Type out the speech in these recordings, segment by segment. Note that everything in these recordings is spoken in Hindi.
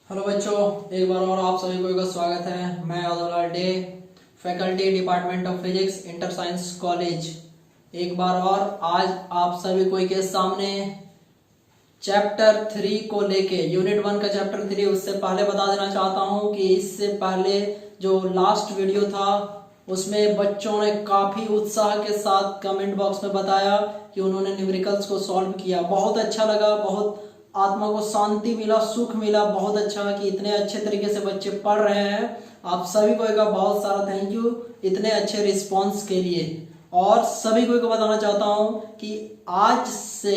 हेलो बच्चों, एक बार और आप सभी को का स्वागत है। मैं Abdullah day, faculty department of physics, inter science college. एक बार और आज आप सभी को के सामने चैप्टर 3 को लेके यूनिट 1 का चैप्टर 3। उससे पहले बता देना चाहता हूं कि इससे पहले जो लास्ट वीडियो था उसमें बच्चों ने काफी उत्साह के साथ कमेंट बॉक्स में बताया कि उन्होंने न्यूमेरिकल्स को सॉल्व किया। बहुत अच्छा लगा, बहुत आत्मा को शांति मिला, सुख मिला। बहुत अच्छा कि इतने अच्छे तरीके से बच्चे पढ़ रहे हैं। आप सभी को एक बहुत सारा थैंक यू इतने अच्छे रिस्पांस के लिए। और सभी को बताना चाहता हूं कि आज से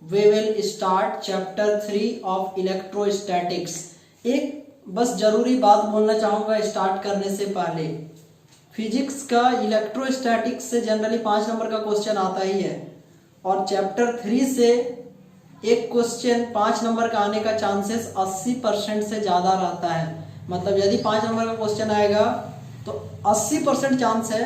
we will start chapter 3 of electrostatics. एक बस जरूरी बात बोलना चाहूंगा स्टार्ट करने से पहले। फिजिक्स का इलेक्ट्रोस्टैटिक्स से जनरली 5 नंबर का क्वेश्चन आता ही है, और चैप्टर 3 से एक क्वेश्चन 5 नंबर का आने का चांसेस 80% से ज्यादा रहता है। मतलब यदि 5 नंबर का क्वेश्चन आएगा तो 80% चांस है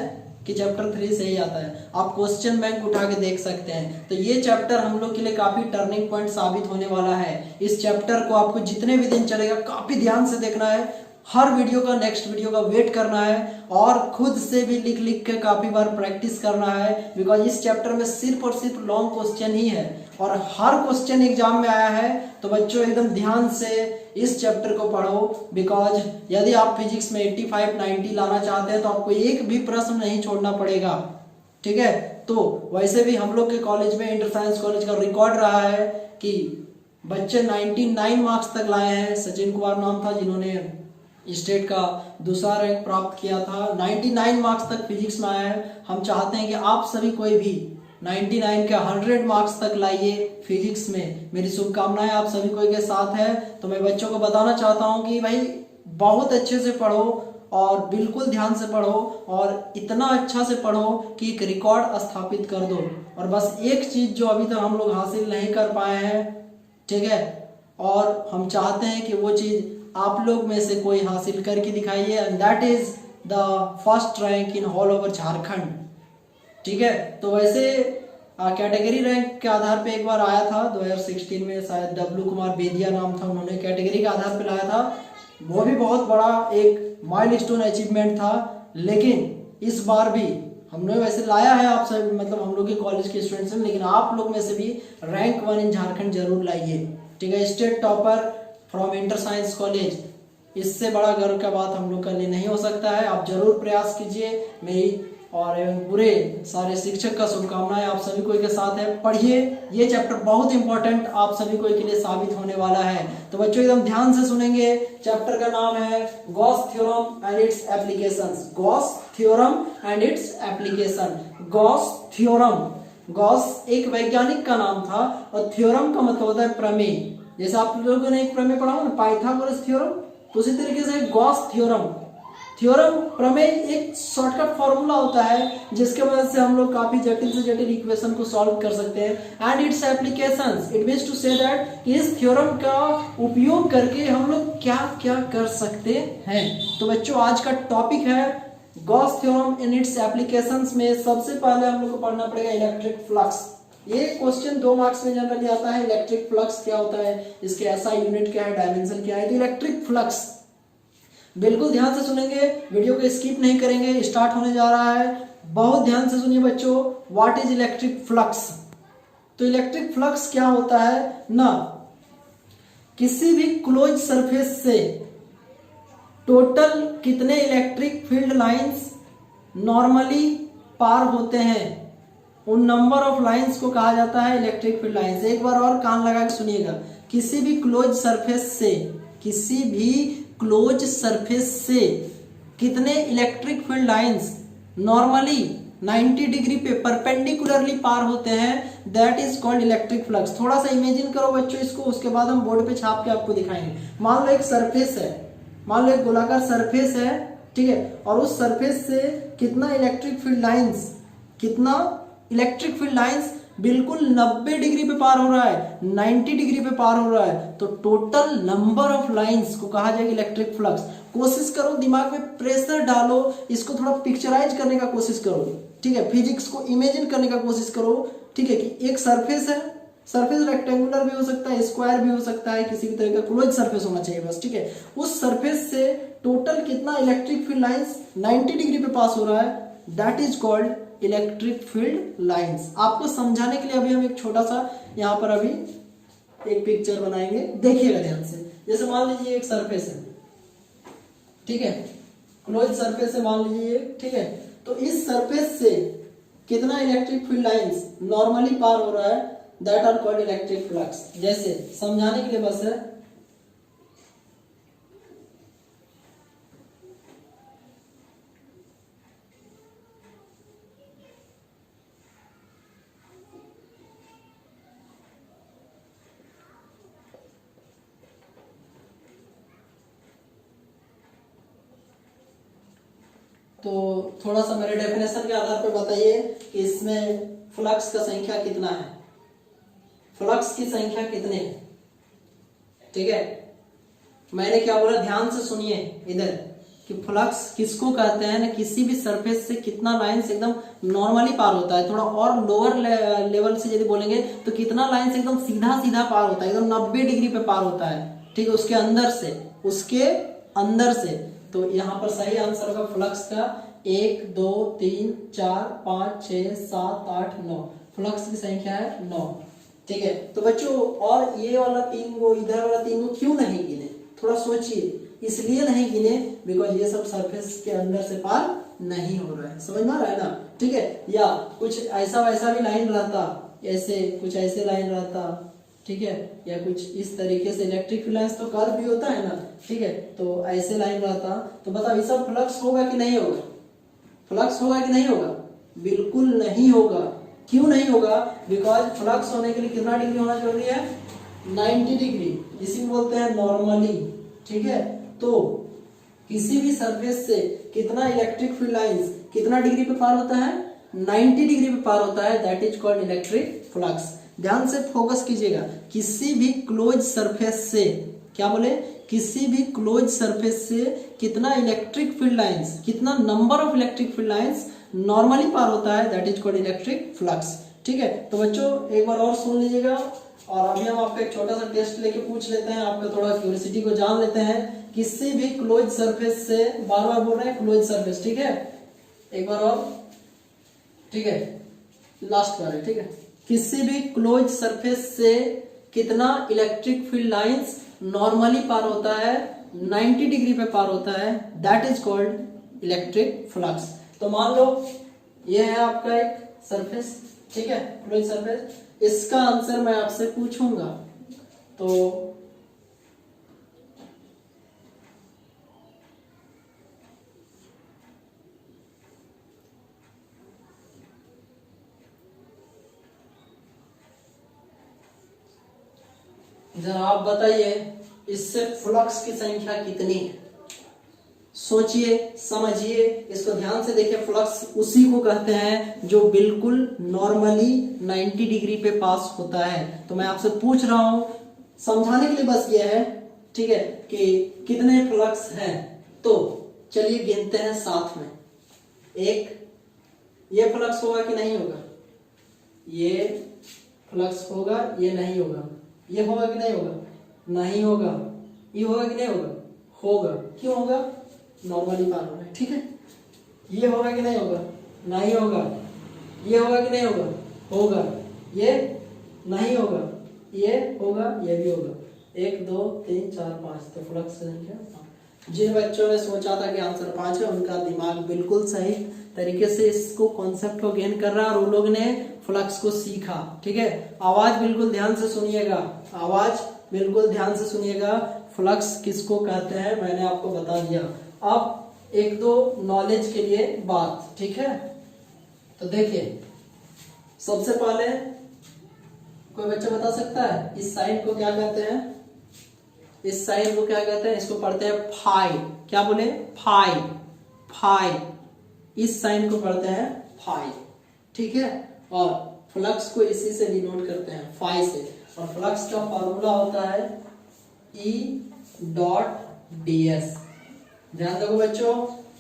कि चैप्टर 3 से ही आता है। आप क्वेश्चन बैंक उठा के देख सकते हैं। तो ये चैप्टर हम लोग के लिए काफी टर्निंग पॉइंट साबित होने वाला है। इस चैप्टर को आपको जितने भी दिन चलेगा काफी ध्यान से देखना है। हर वीडियो का नेक्स्ट वीडियो का वेट करना है, और खुद से भी लिख लिख के काफी बार प्रैक्टिस करना है। बिकॉज इस चैप्टर में सिर्फ और सिर्फ लॉन्ग क्वेश्चन ही है, और हर क्वेश्चन एग्जाम में आया है। तो बच्चों एकदम ध्यान से इस चैप्टर को पढ़ो। बिकॉज यदि आप फिजिक्स में 85-90 लाना चाहते हैं तो आपको एक भी प्रश्न नहीं छोड़ना पड़ेगा। ठीक है, तो वैसे भी हम लोग के कॉलेज में, इंटर साइंस कॉलेज का रिकॉर्ड रहा है कि बच्चे 99 मार्क्स तक लाए हैं। सचिन कुमार नाम था जिन्होंने स्टेट का दूसरा रैंक प्राप्त किया था। 99 मार्क्स तक फिजिक्स में आया है। हम चाहते हैं कि आप सभी कोई भी 99 के 100 मार्क्स तक लाइए फिजिक्स में। मेरी शुभकामनाएं आप सभी को के साथ है। तो मैं बच्चों को बताना चाहता हूं कि भाई बहुत अच्छे से पढ़ो, और बिल्कुल ध्यान से पढ़ो, और इतना अच्छा से पढ़ो कि एक रिकॉर्ड स्थापित कर दो। और बस एक चीज जो अभी तक हम लोग हासिल नहीं कर पाए हैं, ठीक है, और हम चाहते हैं कि वो चीज आप लोग में से कोई हासिल करके दिखाइए, and that is the first rank in all over Jharkhand. ठीक है, तो वैसे कैटेगरी रैंक के आधार पे एक बार आया था 2016 में, शायद डब्लू कुमार बेदिया नाम था, उन्होंने कैटेगरी के आधार पे लाया था। वो भी बहुत बड़ा एक माइलस्टोन अचीवमेंट था। लेकिन इस बार भी हमने वैसे लाया है, आप सब मतलब हम लोग के कॉलेज के स्टूडेंट्स में, लेकिन आप लोग में से भी रैंक 1 इन झारखंड जरूर लाइए। ठीक है, state topper from inter science college, इससे बड़ा गर्व का बात हम लोग के लिए नहीं हो सकता है। आप जरूर प्रयास कीजिए। मेरी और पूरे सारे शिक्षक का शुभकामनाएं आप सभी को के साथ है। पढ़िए, ये चैप्टर बहुत इंपॉर्टेंट आप सभी को के लिए साबित होने वाला है। तो बच्चों एकदम ध्यान से सुनेंगे। चैप्टर का नाम है Gauss theorem and it's applications. Gauss theorem and its application. Gauss theorem, Gauss एक वैज्ञानिक का नाम था, और थ्योरम का मतलब होता है प्रमेय। जैसे आप लोगों ने एक प्रमेय पढ़ा हो ना, पाइथागोरस थ्योरम, तो उसी तरीके से गॉस थ्योरम, थ्योरम प्रमेय एक शॉर्टकट फॉर्मूला होता है जिसके वजह से हम लोग काफी जटिल से जटिल इक्वेशन को सॉल्व कर सकते हैं। And it's applications, it means to say that इस थ्योरम का उपयोग करके हम लोग क्या क्या कर सकते हैं। तो बच्चों आज का टॉपिक है Gauss theorem in its applications. में सबसे पहले हम लोग को पढ़ना पड़ेगा इलेक्ट्रिक फ्लक्स। ये क्वेश्चन 2 मार्क्स में जनरली आता है। इलेक्ट्रिक फ्लक्स क्या होता है, इसके ऐसा यूनिट क्या है, डायमेंशन क्या है। तो इलेक्ट्रिक फ्लक्स बिल्कुल ध्यान से सुनेंगे, वीडियो को स्किप नहीं करेंगे। स्टार्ट होने जा रहा है, बहुत ध्यान से सुनिए बच्चों। What is electric flux? तो इलेक्ट्रिक फ्लक्स क्या होता है ना, किसी भी क्लोज सरफेस से टोटल कितने इलेक्ट्रिक फील्ड लाइंस नॉर्मली पार होते हैं, उन नंबर ऑफ लाइंस को कहा जाता है इलेक्ट्रिक फील्ड लाइंस। एक बार और कान लगा के सुनिएगा। किसी भी क्लोज सरफेस से, किसी भी क्लोज सरफेस से कितने electric field lines normally 90 degree पे परपेंडिकुलरली पार होते हैं, that is called electric flux. थोड़ा सा इमेजिन करो बच्चों इसको, उसके बाद हम बोर्ड पे छाप के आपको दिखाएंगे। मान लो एक सरफेस है, मान लो एक गोलाकार सरफेस है, ठीक है, और उस सरफेस से कितना इलेक्ट्रिक फील्ड लाइंस, कितना इलेक्ट्रिक फील्ड लाइंस बिल्कुल 90 डिग्री पे पार हो रहा है, 90 डिग्री पे पार हो रहा है, तो टोटल नंबर ऑफ लाइंस को कहा जाएगा इलेक्ट्रिक फ्लक्स। कोशिश करो, दिमाग में प्रेशर डालो, इसको थोड़ा पिक्चराइज करने का कोशिश करो। ठीक है, फिजिक्स को इमेजिन करने का कोशिश करो। ठीक है, कि एक सरफेस है, सरफेस रेक्टेंगुलर भी हो सकता है, स्क्वायर भी हो सकता है, किसी भी तरह का क्लोज सरफेस होना चाहिए बस, ठीक है। उस सरफेस से टोटल कितना इलेक्ट्रिक फील्ड लाइंस 90 डिग्री पे पास हो रहा है, that is called electric field lines. आपको समझाने के लिए अभी हम एक छोटा सा यहाँ पर अभी एक पिक्चर बनाएंगे, देखिएगा ध्यान से। जैसे मान लीजिए एक सरफेस है, ठीक है, क्लोज सरफेस है मान लीजिए, ठीक है। तो इस सरफेस से कितना इलेक्ट्रिक फील्ड लाइंस नॉर्मली पार हो रहा है, that are called electric flux. जैसे समझाने के लिए बस है, तो थोड़ा सा मेरे डेफिनेशन के आधार पर बताइए कि इसमें फ्लक्स का संख्या कितना है, फ्लक्स की संख्या कितने है, ठीक है। मैंने क्या बोला, ध्यान से सुनिए इधर, कि फ्लक्स किसको कहते हैं ना, किसी भी सरफेस से कितना लाइंस एकदम नॉर्मली पार होता है। थोड़ा और लोअर लेवल से यदि बोलेंगे तो कितना लाइंस एकदम सीधा सीधा पार होता है, एकदम 90 डिग्री पे पार होता है, ठीक है, उसके अंदर से, उसके अंदर से। तो यहाँ पर सही आंसर होगा फ्लक्स का 1 2 3 4 5 6 7 8 9, फ्लक्स की संख्या है 9, ठीक है। तो बच्चों और ये वाला 3 गो, इधर वाला 3 गो क्यों नहीं गिने, थोड़ा सोचिए। इसलिए नहीं गिने बिकॉज ये सब सरफेस के अंदर से पार नहीं हो रहा है, समझ में आ रहा है ना, ठीक है। या कुछ ऐसा वैसा भी लाइन रहता, ऐसे कुछ ऐसे लाइन रहता, ठीक है, या कुछ इस तरीके से, इलेक्ट्रिक लाइन तो कर्व भी होता है ना, ठीक है, तो ऐसे लाइन रहता, तो बताओ ये सब फ्लक्स होगा कि नहीं होगा, फ्लक्स होगा कि नहीं होगा, बिल्कुल नहीं होगा। क्यों नहीं होगा, बिकॉज फ्लक्स होने के लिए कितना डिग्री होना जरूरी है, 90 डिग्री, इसी को बोलते हैं नॉर्मली, ठीक है। तो किसी भी सरफेस से कितना इलेक्ट्रिक फील्ड लाइंस कितना डिग्री पे पार होता है, 90 डिग्री पे पार होता है, that is called electric flux. ध्यान से फोकस कीजिएगा, किसी भी क्लोज सरफेस से, क्या बोले, किसी भी क्लोज सरफेस से कितना इलेक्ट्रिक फील्ड लाइंस, कितना number of electric field lines normally पार होता है, that is called electric flux, ठीक है। तो बच्चों एक बार और सुन लीजिएगा, और अभी हम आपका एक छोटा सा टेस्ट लेके पूछ लेते हैं, आपका थोड़ा क्यूरियोसिटी को जान लेते हैं। किसी भी क्लोज सरफेस से, बार बार बोल रहे हैं क्लोज सरफेस, ठीक है, एक बार और, ठीक है, लास्ट बार है, ठीक है। किसी भी क्लोज सरफेस से कितना इलेक्ट्रिक फील्ड लाइंस नॉर्मली पार होता है, 90 डिग्री पे पार होता है, that is called electric flux. तो मान लो ये है आपका एक सरफेस, ठीक है, क्लोज सरफेस, इसका आंसर मैं आपसे पूछूंगा, तो जरा आप बताइए इससे फ्लक्स की संख्या कितनी है, सोचिए, समझिए, इसको ध्यान से देखिए। फ्लक्स उसी को कहते हैं जो बिल्कुल नॉर्मली 90 डिग्री पे पास होता है। तो मैं आपसे पूछ रहा हूं, समझाने के लिए बस ये है, ठीक है, कि कितने फ्लक्स हैं। तो चलिए गिनते हैं साथ में। एक, ये फ्लक्स होगा कि नहीं होगा, ये फ्लक्स होगा, ये नहीं होगा, ये होगा कि नहीं होगा, नहीं होगा, ये होगा कि नहीं होगा, होगा। क्यों होगा, नॉर्मली पार हो रहा है, ठीक है। ये होगा कि नहीं होगा, नहीं होगा, ये होगा कि नहीं होगा, होगा, ये नहीं होगा, ये होगा, ये भी होगा। 1 2 3 4 5, तो फ्लक्स संख्या 5। जिन बच्चों ने सोचा था कि आंसर 5 है, उनका दिमाग बिल्कुल सही तरीके से इसको कॉन्सेप्ट को गेन कर रहा है, और उन लोग ने फ्लक्स को सीखा, ठीक है। आवाज बिल्कुल ध्यान से सुनिएगा, आवाज बिल्कुल ध्यान से सुनिएगा। फ्लक्स किसको कहते हैं मैंने आपको बता दिया। अब 1 2 नॉलेज के लिए बात, ठीक है। तो देखिए, सबसे पहले कोई बच्चा बता सकता है इस साइन को क्या कहते हैं, इस साइन को क्या कहते हैं, इसको पढ़ते हैं फाई, क्या बोले, फाई, फाई, इस साइन को पढ़ते हैं फाई, ठीक है। और फ्लक्स को इसी से डिनोट करते हैं, फाई से। और फ्लक्स का फॉर्मूला होता है E डॉट ds। ध्यान रखो बच्चों,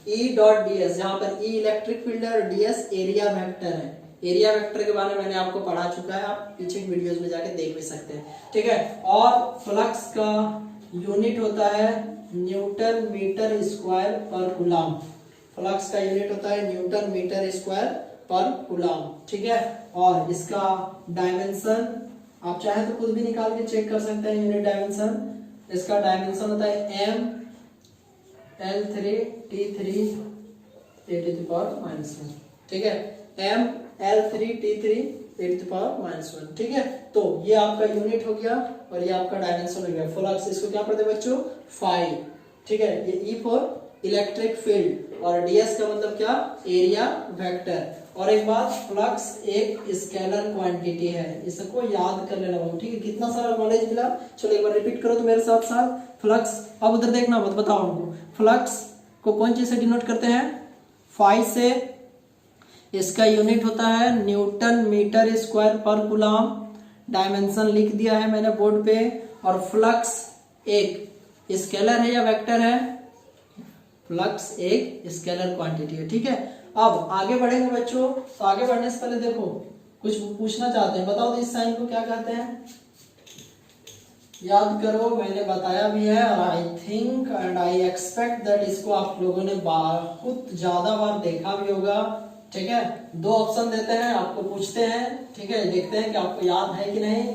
E डॉट ds, जहां पर E इलेक्ट्रिक फील्ड है और ds एरिया वेक्टर है, एरिया वेक्टर के बारे में मैंने आपको पढ़ा चुका है, आप पीछे की वीडियोस में जाके देख भी सकते हैं, ठीक है। और फ्लक्स का यूनिट होता है न्यूटन मीटर स्क्वायर पर कूलम। फ्लक्स का यूनिट होता है न्यूटन मीटर स्क्वायर पर कूलम, ठीक है। और इसका डायमेंशन आप चाहे तो खुद भी निकाल के चेक कर सकते हैं, यूनिट डायमेंशन। इसका डायमेंशन होता है m L3T3 (10⁻⁻1), ठीक है। m L3T3 (10⁻⁻1), ठीक है। तो ये आपका यूनिट हो गया और ये आपका डायमेंशन हो गया फ्लक्स। इसको क्या पढ़ते हैं बच्चों? फाई, ठीक है। ये E फॉर इलेक्ट्रिक फील्ड और ds का मतलब क्या? Area vector. और एक बात, फ्लक्स एक स्केलर क्वांटिटी है, इसको याद कर लेना बाबू, ठीक है। कितना सारा नॉलेज मिला, चलो एक बार रिपीट करो तो मेरे साथ साथ। फ्लक्स, अब उधर देखना मत, बताओ हमको फ्लक्स को कौन चीज से डिनोट करते हैं? फाई से। इसका यूनिट होता है न्यूटन मीटर स्क्वायर पर कूलम। डायमेंशन लिख दिया है मैंने बोर्ड पे। और फ्लक्स एक स्केलर है या वेक्टर है? फ्लक्स एक स्केलर क्वांटिटी है, ठीक है। अब आगे बढ़ेंगे बच्चों, तो आगे बढ़ने से पहले देखो कुछ पूछना चाहते हैं, बताओ तो इस साइन को क्या कहते हैं? याद करो, मैंने बताया भी है और I think and I expect that इसको आप लोगों ने बहुत ज्यादा बार देखा भी होगा, ठीक है। दो ऑप्शन देते हैं, आपको पूछते हैं, ठीक है, देखते हैं कि आपको याद है कि नहीं।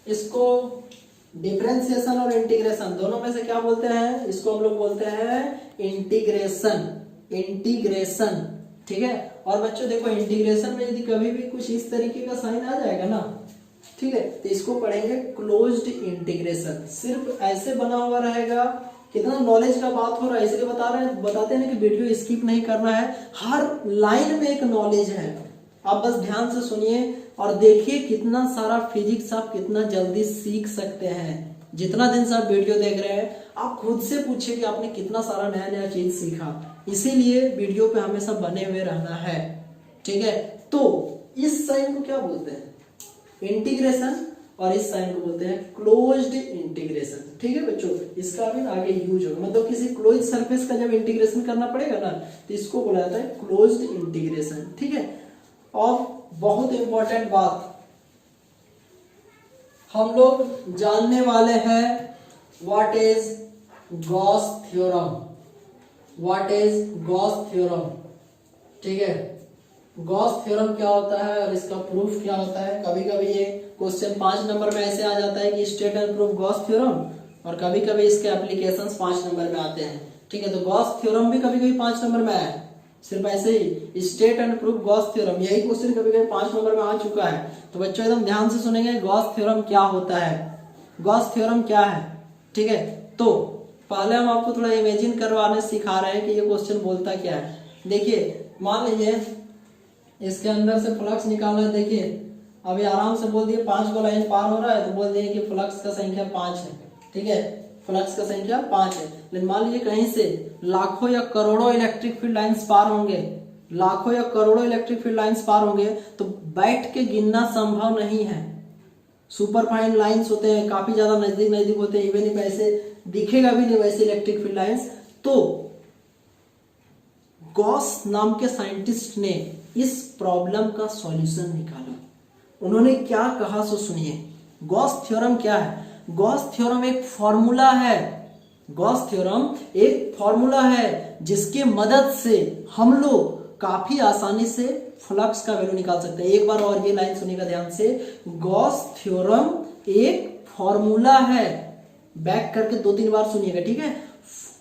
इसको डिफरेंशिएशन और इंटीग्रेशन दोनों में से क्या बोलते हैं? इसको हम लोग बोलते हैं इंटीग्रेशन, इंटीग्रेशन, ठीक है। और बच्चों देखो, इंटीग्रेशन में यदि कभी भी कुछ इस तरीके का साइन आ जाएगा ना, ठीक है, तो इसको पढ़ेंगे क्लोज्ड इंटीग्रेशन। सिर्फ ऐसे बना हुआ रहेगा। कितना नॉलेज का बात हो रहा है, इसलिए बताते हैं कि वीडियो स्किप नहीं करना है, हर लाइन में एक नॉलेज है। आप बस ध्यान से सुनिए और देखिए कितना सारा फिजिक्स आप कितना जल्दी सीख सकते हैं। जितना दिन से आप वीडियो देख रहे हैं, आप खुद से पूछिए कि आपने कितना सारा नया नया चीज सीखा। इसीलिए वीडियो पे हमेशा बने हुए रहना है, ठीक है। तो इस साइन को क्या बोलते हैं? इंटीग्रेशन। और इस साइन को बोलते हैं क्लोज्ड इंटीग्रेशन, ठीक है बच्चों। इसका भी आगे यूज होगा, मतलब किसी क्लोज सरफेस का जब इंटीग्रेशन करना पड़ेगा ना, तो इसको बोला जाता है क्लोज्ड इंटीग्रेशन, ठीक है। और बहुत इंपॉर्टेंट बात हम लोग जानने वाले हैं, what is Gauss theorem. What is Gauss theorem, ठीक है। गॉस थ्योरम क्या होता है और इसका प्रूफ क्या होता है? कभी कभी ये क्वेश्चन 5 नंबर में ऐसे आ जाता है कि state and proof Gauss theorem, और कभी कभी इसके एप्लीकेशंस 5 नंबर में आते हैं, ठीक है। तो गॉस थ्योरम भी कभी कभी 5 नंबर में आया है, सिर्फ ऐसे ही state and proof Gauss theorem, यही क्वेश्चन कभी कभी 5 नंबर में आ चुका है। तो बच्चों एकदम ध्यान से सुनेंगे, गॉस थ्योरम क्या होता है, गॉस थ्योरम क्या है, ठीक है। तो पहले हम आपको थोड़ा इमेजिन करवाने सिखा रहे हैं कि ये क्वेश्चन बोलता क्या है। देखिए, मान लीजिए इसके अंदर से फ्लक्स निकालना है। देखिए अभी आराम से बोल दिए 5 को लाइन पार हो रहा है, तो बोल दिए कि फ्लक्स का संख्या 5 है, ठीक है। फ्लक्स का संख्या 5 है। लेकिन मान लीजिए कहीं से लाखों या करोड़ों इलेक्ट्रिक फील्ड लाइंस पार होंगे, लाखों या करोड़ों इलेक्ट्रिक फील्ड लाइंस पार होंगे, तो बैठ के गिनना संभव नहीं है। सुपर फाइन लाइंस होते हैं, काफी ज्यादा नजदीक नजदीक होते हैं, इवन वैसे दिखेगा भी नहीं वैसे इलेक्ट्रिक फील्ड लाइंस। तो गॉस नाम के साइंटिस्ट ने इस प्रॉब्लम का सॉल्यूशन निकाला। उन्होंने क्या कहा सो सुनिए। गॉस थ्योरम क्या है? गॉस थ्योरम एक फॉर्मूला है। गॉस थ्योरम एक फॉर्मूला है जिसके मदद से हम लोग काफी आसानी से फ्लक्स का वैल्यू निकाल सकते हैं। एक बार और ये लाइन सुनिएगा ध्यान से, गॉस थ्योरम एक फॉर्मूला है। बैक करके 2-3 बार सुनिएगा, ठीक है।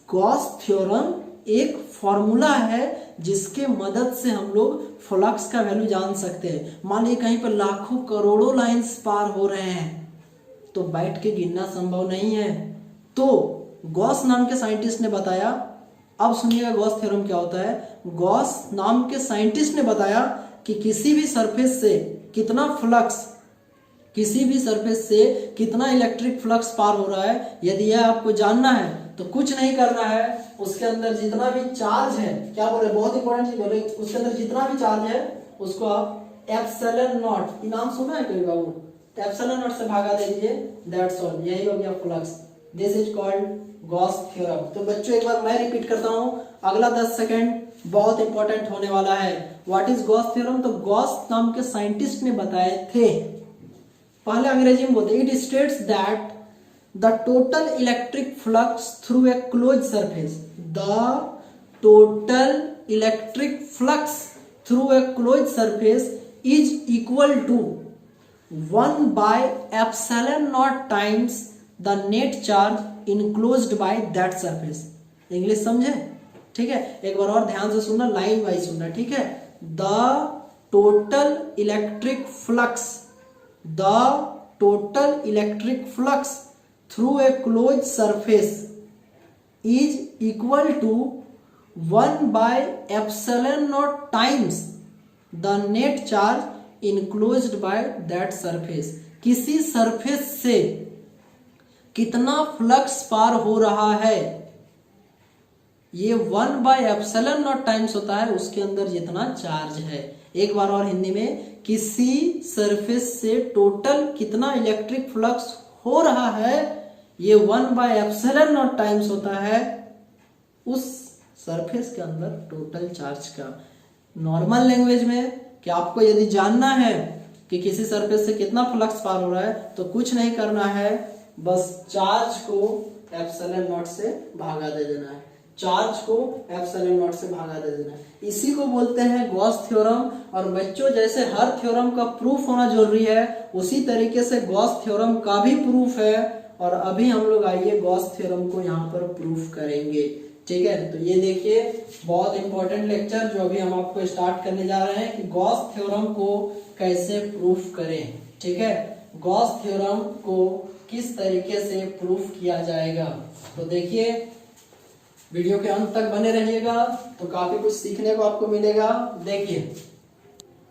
गॉस थ्योरम एक फॉर्मूला है जिसके मदद से हम लोग फ्लक्स का वैल्यू जान सकते हैं। मान लीजिए कहीं पर लाखों करोड़ों लाइंस पार हो रहे हैं, तो बैठ के गिनना संभव नहीं है। तो गॉस नाम के साइंटिस्ट ने बताया, अब सुनिएगा गॉस थ्योरम क्या होता है। गॉस नाम के साइंटिस्ट ने बताया कि किसी भी सरफेस से कितना फ्लक्स, किसी भी सरफेस से कितना इलेक्ट्रिक फ्लक्स पार हो रहा है, यदि यह आपको जानना है तो कुछ नहीं करना है, उसके अंदर जितना भी चार्ज है, क्या बोले, बहुत इंपॉर्टेंट चीज बोले, उसके अंदर जितना भी चार्ज है उसको आप एप्सिलॉन नॉट, नाम सुना है कभी बाबू, एप्सिलॉन नॉट से भागा दे दीजिए, दैट्स ऑल, यही हो गया flux. This is called Gauss theorem. तो बच्चों एक बार मैं रिपीट करता हूं, अगला 10 सेकंड बहुत इंपॉर्टेंट होने वाला है। What is Gauss theorem? तो गॉस नाम के साइंटिस्ट ने बताए थे, पहले अंग्रेजी में बोलते, it states that the total electric flux through a close surface, the total electric flux through a close surface is equal to 1/ε0 times the net charge enclosed by that surface. English समझे? ठीक है, एक बार और ध्यान से सुनना, लाइन वाइज सुनना, ठीक है। The total electric flux, the total electric flux through a close surface is equal to 1/ε0 times the net charge enclosed by that surface. किसी सरफेस से कितना फ्लक्स पार हो रहा है, ये 1/ε0 टाइम्स होता है उसके अंदर जितना चार्ज है। एक बार और हिंदी में, किसी सरफेस से टोटल कितना इलेक्ट्रिक फ्लक्स हो रहा है, ये 1/ε0 टाइम्स होता है उस सरफेस के अंदर टोटल चार्ज का। नॉर्मल लैंग्वेज में कि आपको यदि जानना है कि किसी सरफेस से कितना फ्लक्स पार हो रहा है, तो कुछ नहीं करना है, बस चार्ज को ε0 से भागा दे देना है, चार्ज को ε0 से भागा दे देना है। इसी को बोलते हैं गॉस थ्योरम। और बच्चों, जैसे हर थ्योरम का प्रूफ होना जरूरी है, उसी तरीके से गॉस थ्योरम का भी प्रूफ है। और अभी हम लोग आइए गॉस थ्योरम को यहाँ पर प्रूफ करेंगे, ठीक है। तो ये देखिए, बहुत इंपॉर्टेंट लेक्चर जो अभी हम आपको स्टार्ट करने जा रहे हैं कि गॉस थ्योरम को कैसे प्रूफ करें, ठीक है। गॉस थ्योरम को किस तरीके से प्रूफ किया जाएगा, तो देखिए वीडियो के अंत तक बने रहिएगा, तो काफी कुछ सीखने को आपको मिलेगा। देखिए,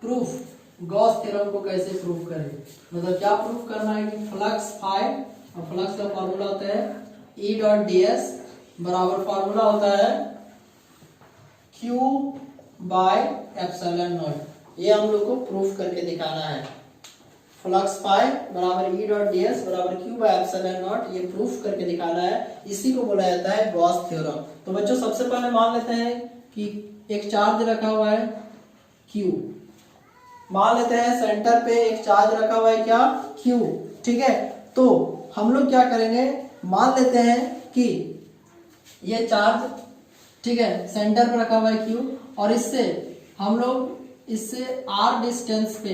प्रूफ, गॉस थ्योरम को कैसे प्रूफ करें, मतलब क्या प्रूफ करना है कि फ्लक्स फाइंड, और फ्लक्स का फॉर्मूला होता है E डॉट ds बराबर फॉर्मूला होता है Q/ε0। ये हम लोग को प्रूफ करके दिखाना है। फ्लक्स फाइंड बराबर E डॉट ds बराबर Q/ε0, ये प्रूफ करके दिखाना है। इसी को बोला जाता है गॉस थ्योरम। तो बच्चों, सबसे पहले मान लेते हैं कि एक चार्ज रखा हुआ है Q, मान लेते हैं सेंटर पे एक चार्ज रखा हुआ है क्या, Q, ठीक है। तो हम लोग क्या करेंगे, मान लेते हैं कि ये चार्ज, ठीक है, सेंटर पे रखा हुआ है Q, और इससे हम लोग इससे r डिस्टेंस पे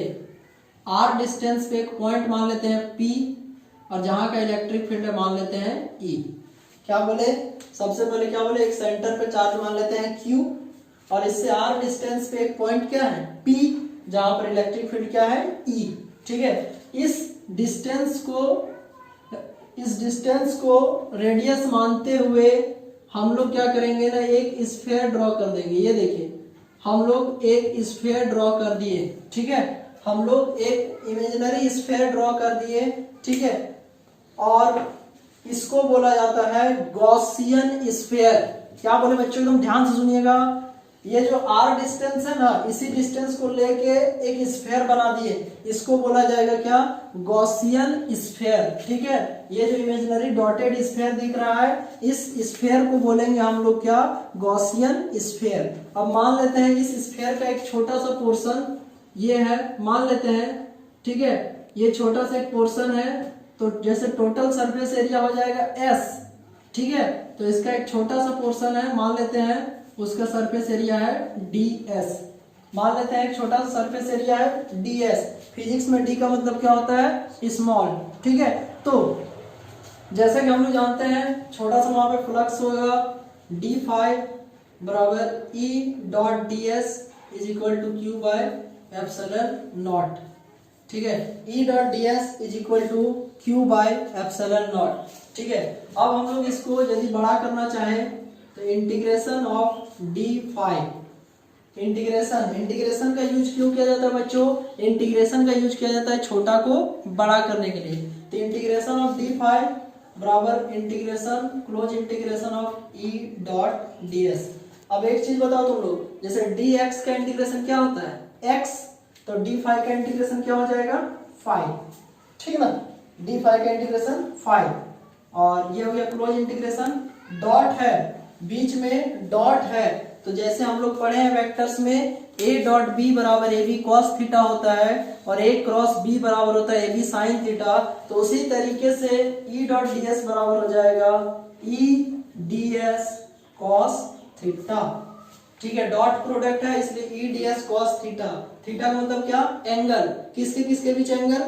एक पॉइंट मान लेते हैं P, और जहां का इलेक्ट्रिक फील्ड है मान लेते हैं E। क्या बोले, सबसे पहले क्या बोले, एक सेंटर पे चार्ज मान लेते हैं Q, और इससे r डिस्टेंस पे एक पॉइंट क्या है P, जहां पर इलेक्ट्रिक फील्ड क्या है E, ठीक है। इस डिस्टेंस को रेडियस मानते हुए हम लोग क्या करेंगे ना, एक स्फीयर ड्रॉ कर देंगे। ये देखिए, हम लोग एक स्फीयर ड्रॉ कर दिए, ठीक है, हम लोग एक इमेजिनरी स्फीयर ड्रॉ कर दिए, ठीक है। और इसको बोला जाता है गॉसियन स्फीयर। क्या बोले बच्चों, एकदम ध्यान से सुनिएगा। ये जो r डिस्टेंस है ना, इसी डिस्टेंस को लेके एक स्फीयर बना दिए, इसको बोला जाएगा क्या, गॉसियन स्फीयर, ठीक है। ये जो इमेजिनरी डॉटेड स्फीयर दिख रहा है, इस स्फीयर को बोलेंगे हम लोग क्या, गॉसियन स्फीयर। अब मान लेते हैं इस स्फीयर का एक छोटा सा पोर्शन ये है, मान लेते हैं, ठीक है, ये छोटा सा एक पोर्शन है, तो जैसे टोटल सरफेस एरिया हो जाएगा S, ठीक है। तो इसका एक छोटा सा पोर्शन है, मान लेते हैं उसका सरफेस एरिया है ds, मान लेते हैं एक छोटा सा सरफेस एरिया है ds। फिजिक्स में d का मतलब क्या होता है, स्मॉल, ठीक है। तो जैसे कि हम लोग जानते हैं, छोटा सा वहां पे फ्लक्स होगा d5 बराबर E dot ds is equal to Q/ε0, ठीक है। E dot ds is equal to Q/ε0, ठीक है। अब हम लोग इसको यदि बड़ा करना चाहे तो इंटीग्रेशन ऑफ d5, इंटीग्रेशन का यूज क्यों किया जाता है बच्चों, इंटीग्रेशन का यूज किया जाता है छोटा को बड़ा करने के लिए। तो इंटीग्रेशन ऑफ d5 बराबर integration, close integration of E dot ds। अब एक चीज बताओ तुम लोग, जैसे dx का इंटीग्रेशन क्या होता है x, तो d5 का इंटीग्रेशन क्या हो जाएगा 5, ठीक है ना, d5 का इंटीग्रेशन 5। और ये हो गया क्लोज इंटीग्रेशन, डॉट है बीच में, डॉट है तो जैसे हम लोग पढ़े हैं वेक्टर्स में a डॉट बी बराबर ए बी कॉस थीटा होता है और a क्रॉस b बराबर होता है ए बी साइन थीटा, तो उसी तरीके से e डॉट डी एस बराबर हो जाएगा e D S cos theta. ठीक है, डॉट प्रोडक्ट है इसलिए e D S cos theta. Theta का मतलब क्या? एंगल। किसके किसके बीच एंगल?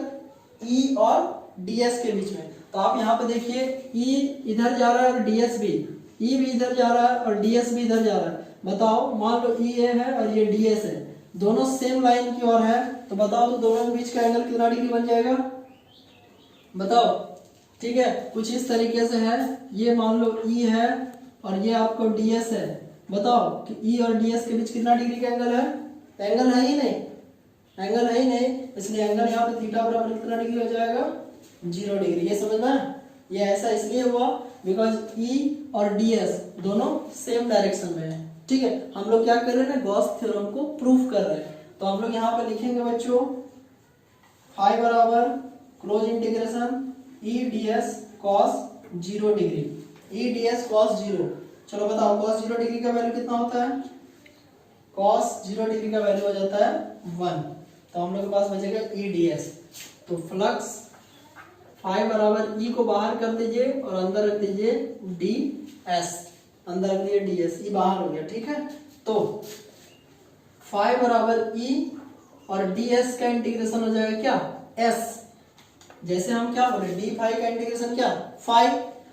e और ds के बीच में। तो आप यहाँ पे देखिए e इधर जा रहा है और ds भी, e भी इधर जा रहा है और ds भी इधर जा रहा है। बताओ, मान लो e a है और ये ds है, दोनों सेम लाइन की ओर है, तो बताओ तो दोनों के बीच का एंगल कितना डिग्री बन जाएगा? बताओ। ठीक है, कुछ इस तरीके से है, ये मान लो e है और ये आपको ds है। बताओ कि e और ds के बीच कितना डिग्री का एंगल है? एंगल है ही नहीं, एंगल है ही नहीं, इसलिए एंगल यहाँ पे थीटा बराबर कितना डिग्री हो जाएगा? 0 डिग्री। ये समझ में? ये ऐसा इसलिए हुआ बिकॉज e और ds दोनों सेम डायरेक्शन में है। ठीक है, हम लोग क्या कर रहे हैं ना, गॉस थ्योरम को प्रूफ कर रहे हैं। तो हम लोग यहाँ पे लिखेंगे बच्चों फाई बराबर close integration e ds cos 0 degree, e ds cos 0। चलो बताओ cos 0 डिग्री का वैल्यू कितना होता है? cos 0 डिग्री का वैल्यू हो जाता है 1। तो हम लोग के पास बचेगा e ds। तो फ्लक्स फाई बराबर e को बाहर कर दीजिए और अंदर रख दीजिए ds, अंदर रख दीजिए ds, e बाहर हो गया। ठीक है, तो फाई बराबर e और ds का इंटीग्रेशन हो जाएगा क्या? s। जैसे हम क्या बोले, d फाई का इंटीग्रेशन क्या? फाई,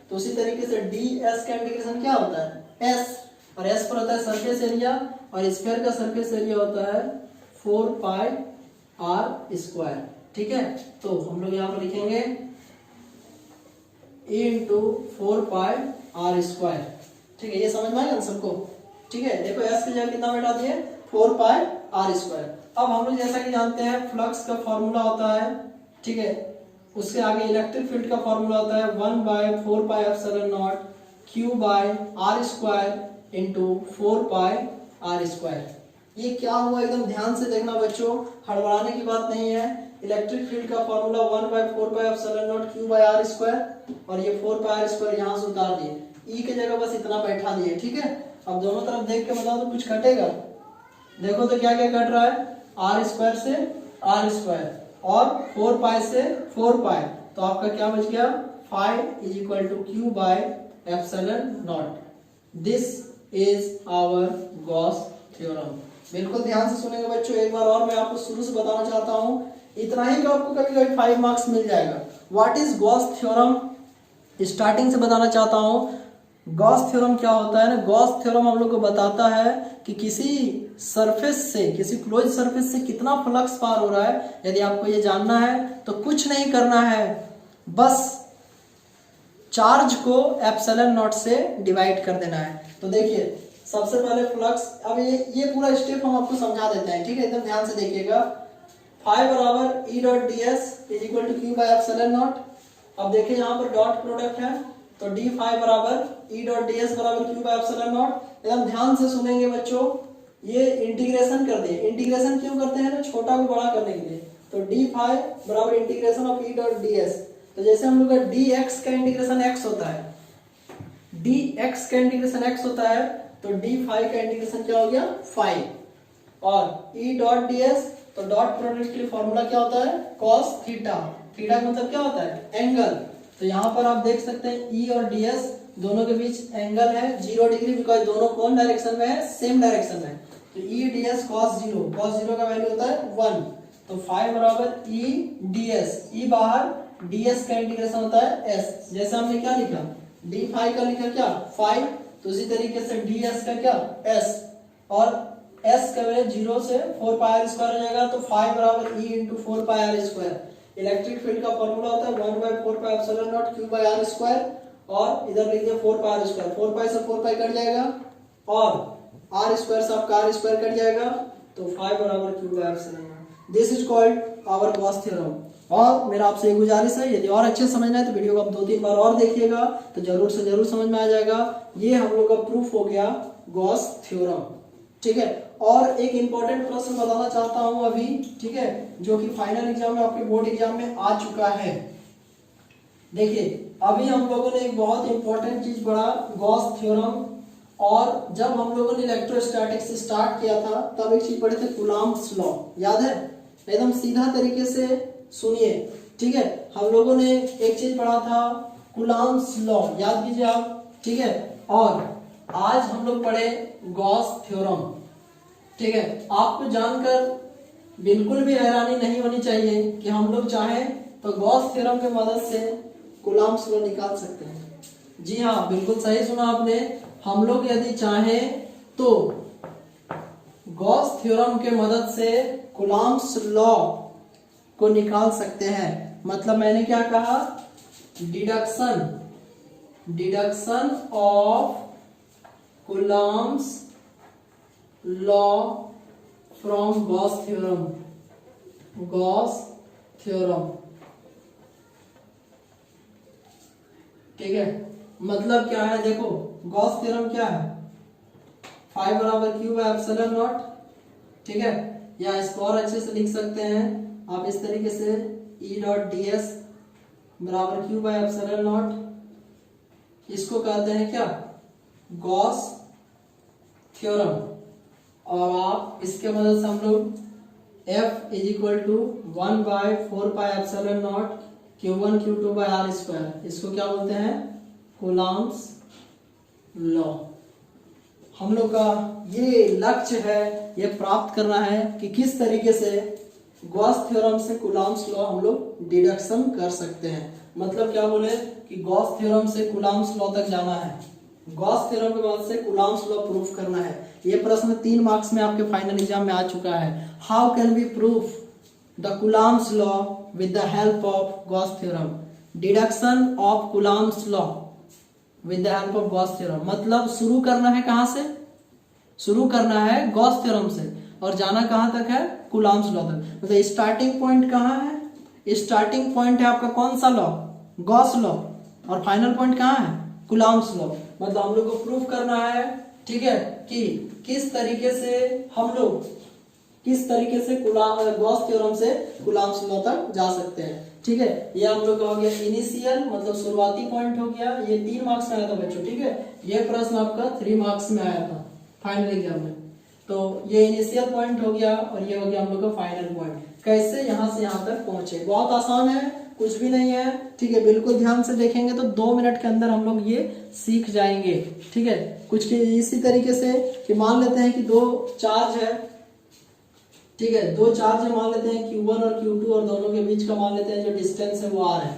तो उसी तरीके से ds का इंटीग्रेशन क्या होता है? s, और s पर होता है सरफेस एरिया और स्फीयर का सरफेस एरिया होता है 4 पाई r स्क्वायर। ठीक है, तो हम लोग यहाँ पर लिखेंगे e into 4 pi r square. ठीक है, ये समझ में आएगा सबको? ठीक है, देखो s की जगह कितना बैठा दिए? 4 पाई r स्क्वायर। अब हम लोग जैसा कि जानते हैं फ्लक्स का फॉर्मूला होता है, ठीक है, उससे आगे इलेक्ट्रिक फील्ड का फॉर्मूला होता है 1/4 pi epsilon naught q by r square into 4 pi r square. ये क्या हुआ एकदम ध्यान से देखना बच्चों, हड़बड़ाने की बात नहीं है। इलेक्ट्रिक फील्ड का formula 1/4 pi epsilon naught q by r square और ये 4 पाई r स्क्वायर यहाँ से उतार दिए, e की जगह बस इतना बैठा दिए। ठीक है, अब दोनों तरफ देख के बताओ तो कुछ कटेगा? देखो तो क्या क्या कट रहा है? r स्क्वायर से r स्क्वायर और 4 पाई से 4 पाई, तो आपका क्या बच गया? Phi is equal to q by epsilon naught. This is our Gauss theorem. बिल्कुल ध्यान से सुनेंगे बच्चों, एक बार और मैं आपको शुरू से बताना चाहता हूँ, इतना ही का आपको कभी कभी 5 मार्क्स मिल जाएगा। What is Gauss theorem? Starting से बताना चाहता हूँ, गॉस थ्योरम क्या होता है ना, गॉस थ्योरम हम लोग को बताता है कि किसी सरफेस से, किसी क्लोज सरफेस से कितना फ्लक्स पार हो रहा है। यदि आपको ये जानना है तो कुछ नहीं करना है, बस चार्ज को एप्सिलॉन नॉट से डिवाइड कर देना है। तो देखिए सबसे पहले फ्लक्स, अब ये पूरा स्टेप हम आपको समझा देते हैं। ठीक है, एकदम ध्यान से देखिएगा। फाई बराबर e dot d s is equal to q by epsilon naught. अब देखिए यहाँ पर डॉट प्रोडक्ट है, तो डी फाई बराबर e डॉट डी एस बराबर क्यू बाय एप्सिलॉन नॉट। एकदम ध्यान से सुनेंगे बच्चों, ये इंटीग्रेशन कर दिए। इंटीग्रेशन क्यों करते हैं ना, छोटा को बड़ा करने के लिए। तो डी फाई बराबर integration of e dot d S. तो जैसे हम लोग का dx का इंटीग्रेशन x होता है, dx का इंटीग्रेशन x होता है, तो d फाई का इंटीग्रेशन क्या हो गया? फाई। और e डॉट ds, तो डॉट प्रोडक्ट के लिए फॉर्मूला क्या होता है? cos theta. थीटा का मतलब क्या होता है? एंगल। तो यहाँ पर आप देख सकते हैं e और ds दोनों के बीच एंगल है 0 डिग्री, बिकॉज दोनों कौन डायरेक्शन में है? सेम डायरेक्शन में। तो e ds cos 0, cos 0 का वैल्यू होता है 1। तो फाई बराबर e ds, e बाहर, ds का इंटीग्रेशन होता है s। जैसे हमने क्या लिखा? d फाई का लिखा क्या? फाई, तो उसी तरीके से ds का क्या? s, और s का वैल्यू 0 से 4 पाई r स्क्वायर हो जाएगा। तो फाई बराबर e into 4 pi r square. Electric field का फॉर्मूला होता है 1/4 pi epsilon naught q by r square, और इधर लिख दिया 4 पाई r स्क्वायर। 4 पाई से 4 पाई कट जाएगा और r स्क्वायर से आपका r स्क्वायर कट जाएगा, तो फाई बराबर q by epsilon naught. This is called our Gauss theorem. और मेरा आपसे एक गुजारिश है, यदि और अच्छे समझना है तो वीडियो को आप 2-3 बार और देखिएगा, तो जरूर से जरूर समझ में आ जाएगा। ये हम लोग का प्रूफ हो गया गॉस थ्योरम। ठीक है, और एक इंपॉर्टेंट प्रश्न बताना चाहता हूं अभी, ठीक है, जो कि फाइनल एग्जाम में, आपके बोर्ड एग्जाम में आ चुका है। देखिए अभी हम लोगों ने एक बहुत इंपॉर्टेंट चीज पढ़ा, गॉस थ्योरम और जब हम लोगों ने इलेक्ट्रोस्टैटिक्स स्टार्ट किया था तब एक चीज पढ़े थे कूलम्ब्स लॉ, याद है? एकदम सीधा तरीके से सुनिए, ठीक है? हम लोगों ने एक चीज पढ़ा था कूलम्ब्स लॉ, याद कीजिए आप, ठीक है? और आज हम लोग पढ़े गॉस थ्योरम, ठीक है? आपको जानकर बिल्कुल भी हैरानी नहीं होनी चाहिए कि हम लोग चाहें तो गॉस थ्योरम की मदद से कूलम्ब्स लॉ निकाल सकते हैं। जी हाँ, बिल्कुल सही सुना आपने। हम लोग यदि चाहें तो गॉस थ्योरम के मदद से कूलम्ब्स लॉ को निकाल सकते हैं। मतलब मैंने क्या कहा? Deduction of Coulomb's law from Gauss theorem, ठीक है? मतलब क्या है? देखो गॉस थ्योरम क्या है? 5 बराबर क्यू बाय एप्सिलॉन नॉट, ठीक है? या इसको और अच्छे से लिख सकते हैं आप इस तरीके से, ई डॉट डी एस बराबर क्यू बाय एप्सिलॉन नॉट। इसको कहते हैं क्या? Gauss theorem. और आप इसके मदद से हम लोग F is equal to 1 by 4 pi epsilon naught Q1 Q2 by are square, इसको क्या बोलते हैं? Coulomb's law. हम लोग का ये लक्ष्य है, ये प्राप्त करना है कि किस तरीके से गॉस थ्योरम से कूलम्ब्स लॉ हम लोग डिडक्शन कर सकते हैं। मतलब क्या बोले कि गॉस थ्योरम से कूलम्ब्स लॉ तक जाना है, गॉस थ्योरम के बाद से कूलम्ब्स लॉ प्रूफ करना है। ये प्रश्न 3 मार्क्स में आपके फाइनल एग्जाम में आ चुका है। How can we proof the Coulomb's law with the help of Gauss theorem? Deduction of Coulomb's law with the help of Gauss theorem. मतलब शुरू करना है कहां से? शुरू करना है गॉस थ्योरम से और जाना कहां तक है? कूलम्ब्स लॉ तक। मतलब स्टार्टिंग पॉइंट कहां है? स्टार्टिंग पॉइंट है आपका कौन सा लॉ? Gauss law. और फाइनल पॉइंट कहां है? Coulomb's law. मतलब हम लोग को प्रूफ करना है, ठीक है, कि किस तरीके से हम लोग गॉस थ्योरम से कूलम्ब्स लॉ तक जा सकते हैं, ठीक है? ये हम लोग का हो गया इनिशियल, मतलब शुरुआती पॉइंट हो गया। ये 3 मार्क्स में आया था बच्चों, ठीक है? ये प्रश्न आपका 3 मार्क्स में आया था फाइनल एग्जाम में। तो ये इनिशियल पॉइंट हो गया और ये हो गया हम लोग का फाइनल पॉइंट। कैसे यहां से यहां तक पहुंचे? बहुत आसान है, कुछ भी नहीं है, ठीक है? बिल्कुल ध्यान से देखेंगे तो 2 मिनट के अंदर हम लोग ये सीख जाएंगे, ठीक है? कुछ इसी तरीके से कि मान लेते हैं कि 2 चार्ज है, ठीक है? 2 चार्ज है, मान लेते हैं Q1 और Q2 और दोनों के बीच का मान लेते हैं जो डिस्टेंस है वो R है।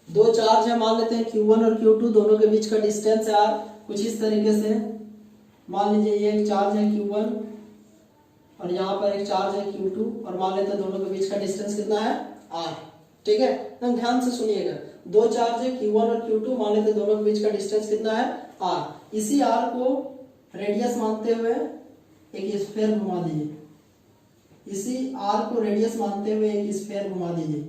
2 चार्ज है, मान लेते हैं Q1 और Q2, दोनों के बीच का डिस्टेंस है R। कुछ इस तरीके से मान लीजिए ये एक चार्ज है Q1 और यहाँ पर एक चार्ज है Q2 और मान लेते हैं दोनों के बीच का डिस्टेंस कितना है? R, ठीक है? एकदम ध्यान से सुनिएगा। 2 चार्ज है Q1 और Q2, मान लेते हैं दोनों के बीच का डिस्टेंस कितना है? R। इसी R को रेडियस मानते हुए एक स्फीयर घुमा दीजिए। इसी R को रेडियस मानते हुए एक स्फीयर घुमा दीजिए,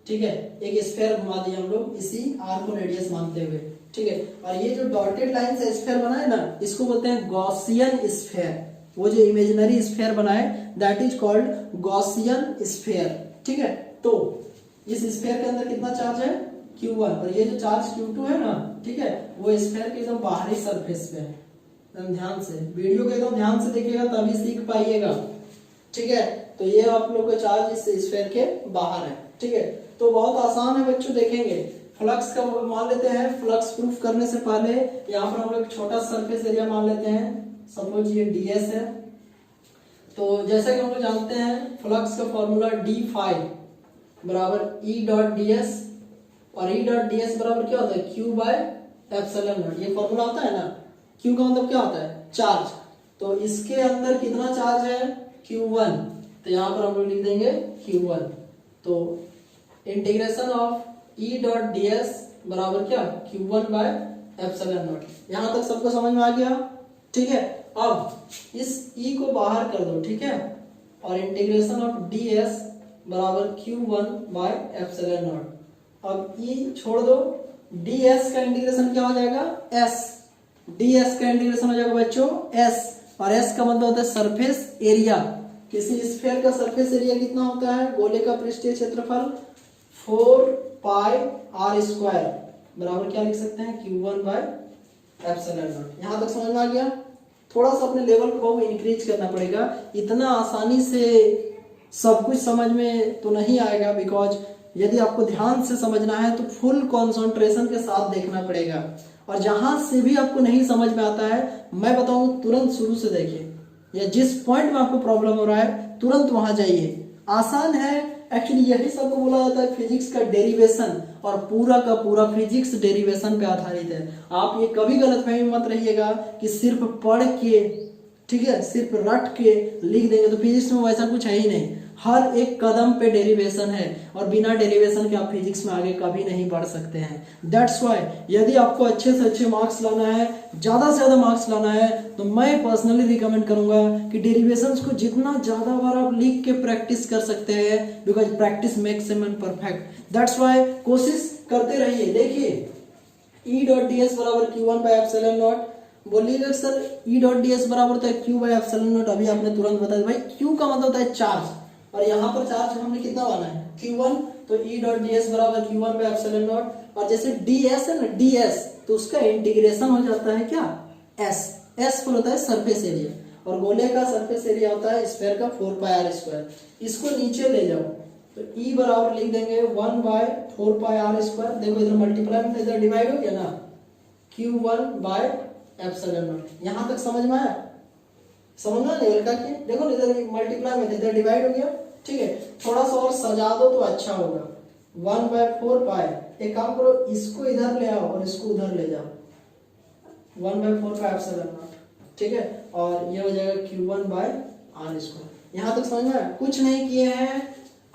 ठीक है? एक स्फीयर घुमा दिए हम लोग इसी R को रेडियस मानते हुए, ठीक है? और ये जो डॉटेड लाइन से स्फीयर बना है ना, इसको बोलते हैं गॉसियन स्फीयर। वो जो इमेजिनरी स्फीयर बनाए that is called Gaussian sphere, ठीक है? तो इस स्फीयर के अंदर कितना चार्ज है? Q1। और ये जो चार्ज Q2 है ना, ठीक है, वो स्फीयर के एकदम बाहरी सरफेस पे है। एकदम ध्यान से वीडियो को एकदम ध्यान से देखिएगा तभी सीख पाइएगा, ठीक है? तो ये आप लोग का चार्ज इस स्फीयर के बाहर है, ठीक है? तो बहुत आसान है बच्चों, देखेंगे। फ्लक्स का मान लेते हैं, फ्लक्स प्रूफ करने से पहले यहाँ पर हम लोग छोटा सरफेस एरिया मान लेते हैं। सपोज ये ds है, तो जैसा कि हम लोग जानते हैं फ्लक्स का फॉर्मूला d∅ बराबर E डॉट ds, और E डॉट ds बराबर क्या होता है? Q by epsilon not. ये फॉर्मूला होता है ना, Q का मतलब क्या होता है? चार्ज। तो इसके अंदर कितना चार्ज है? Q1। तो यहाँ पर हम लोग लिख देंगे Q1। तो integration of E dot ds बराबर क्या? Q1 by epsilon not. यहाँ तक सबको समझ में आ गया, ठीक है? अब इस E को बाहर कर दो, ठीक है? और इंटीग्रेशन ऑफ ds बराबर Q1 बाय एप्सिलॉन नॉट। अब E छोड़ दो, ds का इंटीग्रेशन क्या हो जाएगा? S। ds का इंटीग्रेशन हो जाएगा बच्चों S, और S का मतलब होता है सरफेस एरिया। किसी स्फीयर का सरफेस एरिया कितना होता है? गोले का पृष्ठीय क्षेत्रफल 4 पाई r स्क्वायर बराबर क्या लिख सकते हैं? Q1 by epsilon not. यहाँ तक समझ में आ गया? थोड़ा सा अपने लेवल को बहुत इंक्रीज करना पड़ेगा। इतना आसानी से सब कुछ समझ में तो नहीं आएगा, बिकॉज यदि आपको ध्यान से समझना है तो फुल कंसंट्रेशन के साथ देखना पड़ेगा। और जहां से भी आपको नहीं समझ में आता है, मैं बताऊं तुरंत शुरू से देखिए, या जिस पॉइंट में आपको प्रॉब्लम हो रहा है तुरंत वहां जाइए। आसान है, एक्चुअली यही सबको बोला जाता है फिजिक्स का डेरिवेशन, और पूरा का पूरा फिजिक्स डेरिवेशन पे आधारित है। आप ये कभी गलतफहमी मत रहिएगा कि सिर्फ पढ़ के, ठीक है, सिर्फ रट के लिख देंगे, तो फिजिक्स में वैसा कुछ है ही नहीं। हर एक कदम पे डेरिवेशन है, और बिना डेरिवेशन के आप फिजिक्स में आगे कभी नहीं बढ़ सकते हैं। दैट्स वाई यदि आपको अच्छे से अच्छे मार्क्स लाना है, ज्यादा से ज्यादा मार्क्स लाना है, तो मैं पर्सनली रिकमेंड करूंगा कि डेरिवेशंस को जितना ज्यादा बार आप लिख के प्रैक्टिस कर सकते हैं, because practice makes a man perfect. That's why कोशिश करते रहिए। देखिए E डॉट डी एस बराबर Q1 बाय एप्सिलॉन नॉट, बोलिएगा sir E dot d s बराबर होता है Q बाय एप्सिलॉन नॉट। अभी आपने तुरंत बता दिया भाई, Q का मतलब होता है चार्ज, और यहाँ पर चार्ज हमने कितना माना है Q1, तो E डॉट डी एस बराबर Q1 बाय एप्सिलॉन नॉट। और जैसे ds है ना, ds तो उसका इंटीग्रेशन हो जाता है क्या, s पर होता है सरफेस एरिया, और गोले का सरफेस एरिया होता है स्फीयर का 4 पाई आर स्क्वायर। इसको नीचे ले जाओ तो E बराबर लिख देंगे 1 बाय 4 पाई आर स्क्वायर। देखो इधर मल्टीप्लाई में इधर डिवाइड हो गया ना, Q1 बाय एप्सिलॉन नॉट। यहां तक समझ में आया? समझना लेवल का कि देखो इधर मल्टीप्लाई में इधर डिवाइड हो गया, ठीक है। थोड़ा सा और सजा दो तो अच्छा होगा। 1 बाय 4 पाई, एक काम करो इसको इधर ले आओ और इसको उधर ले जाओ, 1 बाय 4 पाई एप्सिलॉन नॉट, ठीक है। और ये हो जाएगा Q1 बाय आर स्क्वायर। यहां तक समझ में आया? कुछ नहीं किए हैं,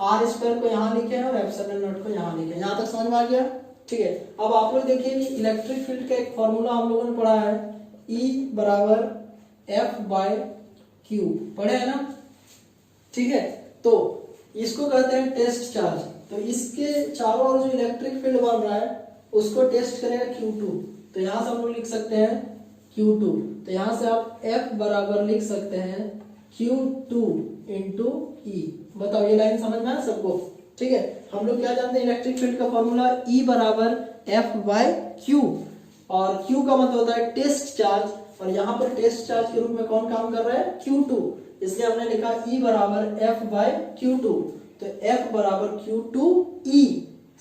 आर स्क्वायर को यहाँ लिखे हैं और एप्सिलॉन नॉट को यहाँ लिखे हैं। यहाँ तक समझ में आ गया, ठीक है। अब आप लोग देखिए कि इलेक्ट्रिक फील्ड का एक फॉर्मूला हम लोगों ने पढ़ा है, E बराबर F बाय Q, पढ़े है ना, ठीक है। तो इसको कहते हैं टेस्ट चार्ज। तो इसके चारों ओर जो इलेक्ट्रिक फील्ड बन रहा है उसको टेस्ट करेगा Q2, तो यहाँ से हम लोग लिख सकते हैं Q2। तो यहाँ से आप F बराबर लिख सकते हैं Q2 इंटू E। बताओ ये लाइन समझ में आया सबको, ठीक है। हम लोग क्या जानते हैं इलेक्ट्रिक फील्ड का फॉर्मूला, E बराबर F बाय Q, और Q का मतलब होता है टेस्ट चार्ज, और यहाँ पर टेस्ट चार्ज के रूप में कौन काम कर रहा है, Q2, इसलिए हमने लिखा E बराबर F बाय Q2। तो F बराबर Q2E,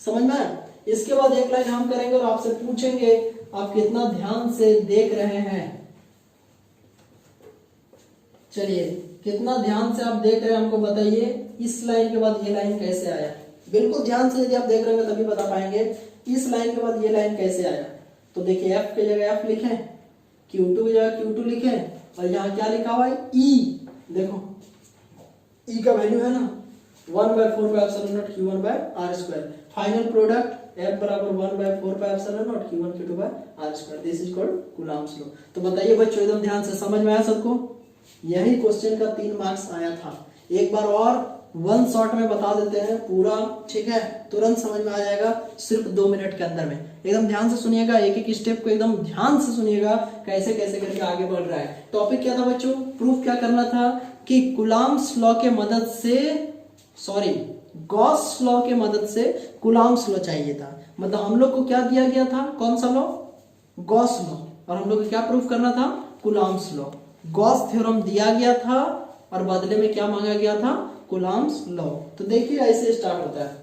समझ में आया? इसके बाद एक लाइन हम करेंगे और आपसे पूछेंगे आप कितना ध्यान से देख रहे हैं। चलिए कितना ध्यान से आप देख रहे हैं हमको बताइए, इस लाइन के बाद ये लाइन कैसे आया? बिल्कुल ध्यान से यदि आप देख रहे हैं तभी बता पाएंगे इस लाइन के बाद ये लाइन कैसे आया। तो देखिए F की जगह F लिखें, Q2 की जगह Q2 लिखें, और यहाँ क्या लिखा हुआ है E। देखो E का वैल्यू है ना 1 by 4 pi epsilon naught Q1 by are square. Final product F बराबर 1 by 4 pi epsilon naught Q1 Q2 by are square. This is called Coulomb's law. तो बताइए बच्चों एकदम ध्यान से समझ में आया सबको? यही क्वेश्चन का 3 मार्क्स आया था। एक बार और वन शॉट में बता देते हैं पूरा, ठीक है, तुरंत समझ में आ जाएगा सिर्फ 2 मिनट के अंदर में। एकदम ध्यान से सुनिएगा, एक एक स्टेप को एकदम ध्यान से सुनिएगा कैसे कैसे करके आगे बढ़ रहा है। टॉपिक क्या था बच्चों? प्रूफ क्या करना था कि कूलम्ब्स लॉ के मदद से, सॉरी गॉस लॉ के मदद से कूलम्ब्स लॉ चाहिए था। मतलब हम लोग को क्या दिया गया था, कौन सा लॉ? Gauss law. और हम लोग को क्या प्रूफ करना था? Coulomb's law. गॉस थ्योरम दिया गया था और बदले में क्या मांगा गया था? Coulomb's law. तो देखिए ऐसे स्टार्ट होता है,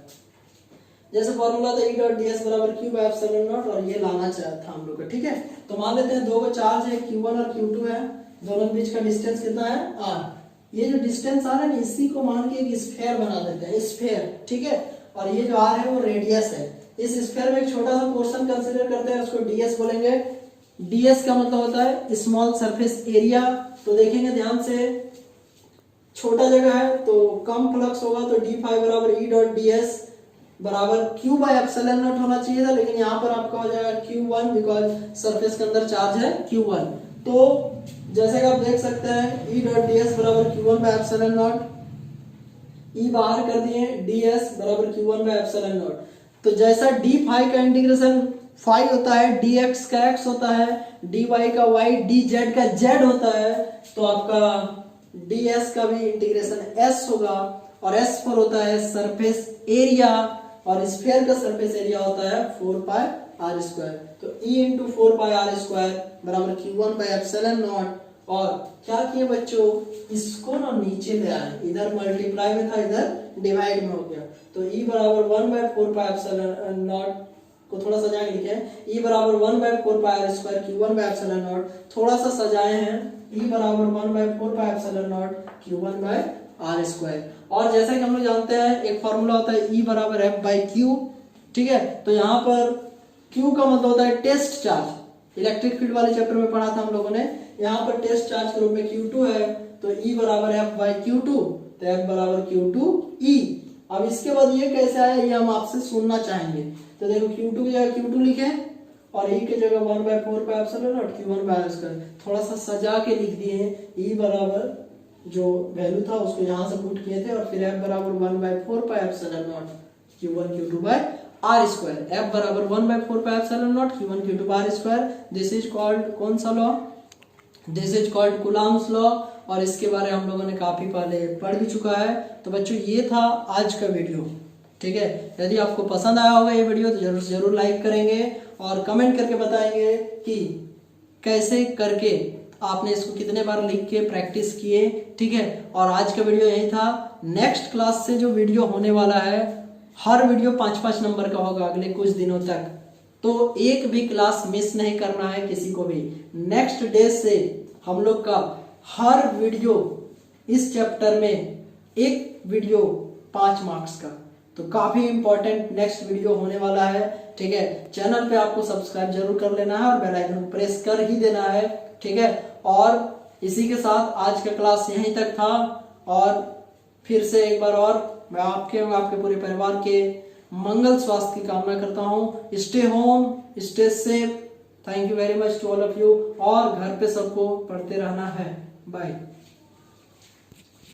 जैसे फॉर्मूला था E डॉट डी एस बराबर Q बाय एप्सिलॉन नॉट, और ये लाना चाहता था हम लोग का, ठीक है। तो मान लेते हैं दो को चार्ज है Q1 और Q2 है, दोनों के बीच का डिस्टेंस कितना है? R। ये जो डिस्टेंस आ रहा है ना, इसी को मान के एक स्फीयर बना देते हैं, स्फीयर, ठीक है। और ये जो R है वो रेडियस है। इस स्फीयर में एक छोटा सा पोर्शन कंसीडर करते हैं, उसको ds बोलेंगे। ds का मतलब होता है स्मॉल सरफेस एरिया। तो देखेंगे ध्यान से, छोटा जगह है तो कम फ्लक्स होगा, तो d फाई बराबर E डॉट ds बराबर Q बाय एप्सिलॉन नॉट होना चाहिए था, लेकिन यहाँ पर आपका हो जाएगा Q1, बिकॉज सरफेस के अंदर चार्ज है Q1। तो जैसे कि आप देख सकते हैं E डॉट ds बराबर Q1 by epsilon not, E बाहर कर दिए, ds बराबर Q1 बाय एप्सिलॉन नॉट। तो जैसा d फाई का इंटीग्रेशन फाई होता है, dx का x होता है, dy का y, dz का z होता है, तो आपका ds का भी इंटीग्रेशन s होगा, और s पर होता है सरफेस एरिया, और स्फीयर का सरफेस एरिया होता है 4 पाई आर स्क्वायर। तो E into 4 pi are square बराबर Q1 बाय एप्सिलॉन नॉट, और क्या किए बच्चों, इसको ना नीचे ले आए, इधर मल्टीप्लाई में था इधर डिवाइड में हो गया, तो ई बराबर 1/4 पाई एप्सिलॉन नॉट को थोड़ा सजा के लिखे हैं, ई बराबर 1/4 pi are square Q1 by epsilon naught, थोड़ा सा सजाए हैं, ई बराबर 1/4 pi epsilon naught Q1 by are square. और जैसा कि हम लोग जानते हैं एक फॉर्मूला होता है ई बराबर एफ बाई क्यू, ठीक है, तो यहाँ पर क्यू का मतलब होता है टेस्ट चार्ज, इलेक्ट्रिक फील्ड वाले चैप्टर में पढ़ा था हम लोगों ने, यहाँ पर टेस्ट चार्ज के रूप में Q2 है, तो E बराबर एफ बाई Q2, तो F बराबर Q2E। अब इसके बाद ये कैसे आया ये हम आपसे सुनना चाहेंगे, तो देखो Q2 की जगह Q2 लिखे और E की जगह 1/4 pi epsilon naught Q1 by are square, थोड़ा सा सजा के लिख दिए हैं, E बराबर जो वैल्यू था उसको यहाँ से पुट किए थे और फिर F बराबर 1/4 pi epsilon naught Q1 Q2 by are square, F बराबर 1/4 pi epsilon naught Q1 Q2 by are square. This is called कौन सा law, this is called Coulomb's law, और इसके बारे में हम लोगों ने काफी पहले पढ़ भी चुका है। तो बच्चों ये था आज का वीडियो, ठीक है, यदि आपको पसंद आया होगा ये वीडियो तो जरूर जरूर लाइक करेंगे और कमेंट करके बताएंगे कि कैसे करके आपने इसको कितने बार लिख के प्रैक्टिस किए, ठीक है। और आज का वीडियो यही था, नेक्स्ट क्लास से जो वीडियो होने वाला है हर वीडियो 5-5 नंबर का होगा अगले कुछ दिनों तक, तो एक भी क्लास मिस नहीं करना है किसी को भी। नेक्स्ट डे से हम लोग का हर वीडियो इस चैप्टर में एक वीडियो 5 मार्क्स का, तो काफी इंपॉर्टेंट नेक्स्ट वीडियो होने वाला है, ठीक है। चैनल पे आपको सब्सक्राइब जरूर कर लेना है और बेल आइकन को प्रेस कर ही देना है, ठीक है। और इसी के साथ आज का क्लास यहीं तक था, और फिर से एक बार और मैं आपके और आपके पूरे परिवार के मंगल स्वास्थ्य की कामना करता हूँ। Stay home, stay safe, thank you very much to all of you, और घर पे सबको पढ़ते रहना है। बाय।